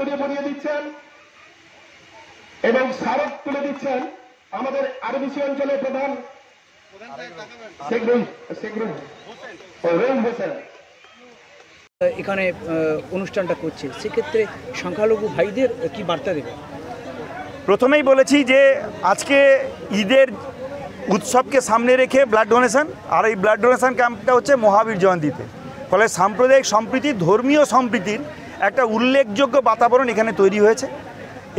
জড়িয়ে পড়িয়ে দিচ্ছেন এবং স্মারক তুলে দিচ্ছেন আমাদের আরবিসি অঞ্চলের প্রধান রহিম হোসেন। এখানে অনুষ্ঠানটা করছে, সেক্ষেত্রে সংখ্যালঘু ভাইদের কি বার্তা দেবে? প্রথমেই বলেছি যে আজকে ঈদের উৎসবকে সামনে রেখে ব্লাড ডোনেশন, আর এই ব্লাড ডোনেশন ক্যাম্পটা হচ্ছে মহাবীর জয়ন্তীতে। ফলে সাম্প্রদায়িক সম্প্রীতি, ধর্মীয় সম্প্রীতির একটা উল্লেখযোগ্য বাতাবরণ এখানে তৈরি হয়েছে।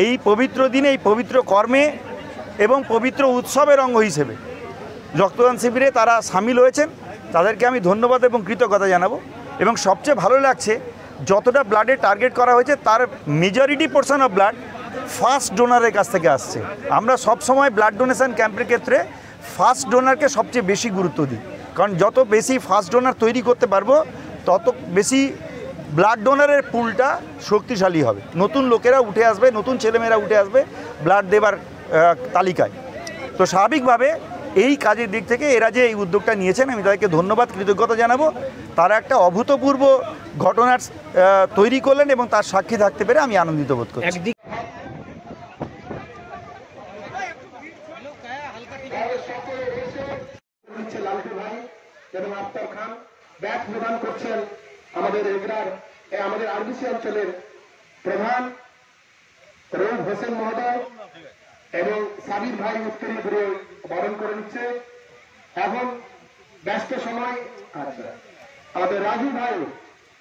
এই পবিত্র দিনে, এই পবিত্র কর্মে এবং পবিত্র উৎসবের অঙ্গ হিসেবে রক্তদান শিবিরে তারা সামিল হয়েছেন। তাদেরকে আমি ধন্যবাদ এবং কৃতজ্ঞতা জানাবো। এবং সবচেয়ে ভালো লাগছে, যতটা ব্লাডের টার্গেট করা হয়েছে তার majority portion of blood first ডোনারের কাছ থেকে আসছে। আমরা সবসময় ব্লাড ডোনেশন ক্যাম্পের ক্ষেত্রে ফার্স্ট ডোনারকে সবচেয়ে বেশি গুরুত্ব দিই, কারণ যত বেশি ফার্স্ট ডোনার তৈরি করতে পারবো তত বেশি ব্লাড ডোনারের পুলটা শক্তিশালী হবে। নতুন লোকেরা উঠে আসবে, নতুন ছেলেমেয়েরা উঠে আসবে ব্লাড দেবার তালিকায়। তো স্বাভাবিকভাবে এই কাজের দিক থেকে এরা যে এই উদ্যোগটা নিয়েছেন, আমি তাদেরকে ধন্যবাদ, কৃতজ্ঞতা জানাবো। তারা একটা অভূতপূর্ব ঘটনার তৈরি করলেন এবং তার সাক্ষী থাকতে পেরে আমি আনন্দিত বোধ করছি। লালটু ভাই এবং আফতার খান ব্যাচ প্রদান করছেন আমাদের আমাদের আরবিসি অঞ্চলের প্রধান রহিম হোসেন মহোদয় এবং সাবির ভাই উত্তরী ঘুরে বরণ করে নিচ্ছে। এখন ব্যস্ত সময় আমাদের রাজু ভাই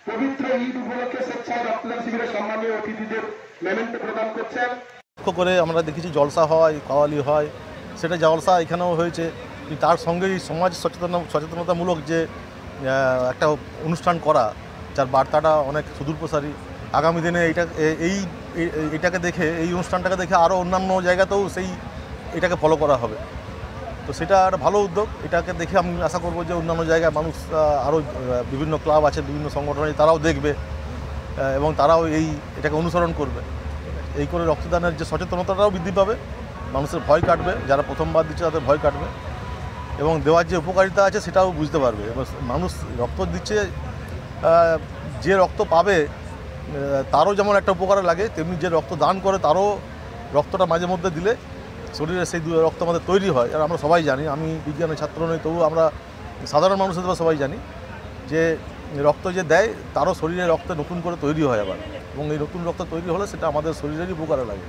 পবিত্র ঈদ উপলক্ষে স্বেচ্ছায় রক্তদান শিবিরের সম্মানীয় অতিথিদের মেমেন্টো প্রদান করছেন। লক্ষ্য করে আমরা দেখেছি জলসা হয়, কাওয়ালি হয়, সেটা জলসা এখানেও হয়েছে। তার সঙ্গে সমাজ সচেতনতামূলক যে একটা অনুষ্ঠান করা, যার বার্তাটা অনেক সুদূরপ্রসারী। আগামী দিনে এটাকে দেখে, এই অনুষ্ঠানটাকে দেখে আরও অন্যান্য জায়গাতেও এটাকে ফলো করা হবে। তো সেটা একটা ভালো উদ্যোগ। এটাকে দেখে আমি আশা করব যে অন্যান্য জায়গায় মানুষ, আরও বিভিন্ন ক্লাব আছে, বিভিন্ন সংগঠন আছে, তারাও দেখবে এবং তারাও এটাকে অনুসরণ করবে। এই করে রক্তদানের যে সচেতনতাটাও বৃদ্ধি পাবে, মানুষের ভয় কাটবে, যারা প্রথমবার দিচ্ছে তাদের ভয় কাটবে এবং দেওয়ার যে উপকারিতা আছে সেটাও বুঝতে পারবে। এবার মানুষ রক্ত দিচ্ছে, যে রক্ত পাবে তারও যেমন একটা উপকার লাগে, তেমনি যে রক্ত দান করে তারও রক্তটা মাঝে মধ্যে দিলে শরীরে সেই রক্ত আমাদের তৈরি হয়। আর আমরা সবাই জানি, আমি বিজ্ঞানের ছাত্র নই, তবু আমরা সাধারণ মানুষ হিসেবে সবাই জানি যে রক্ত যে দেয় তারও শরীরে রক্ত নতুন করে তৈরি হয় আবার, এবং এই নতুন রক্ত তৈরি হলে সেটা আমাদের শরীরেরই উপকারে লাগে।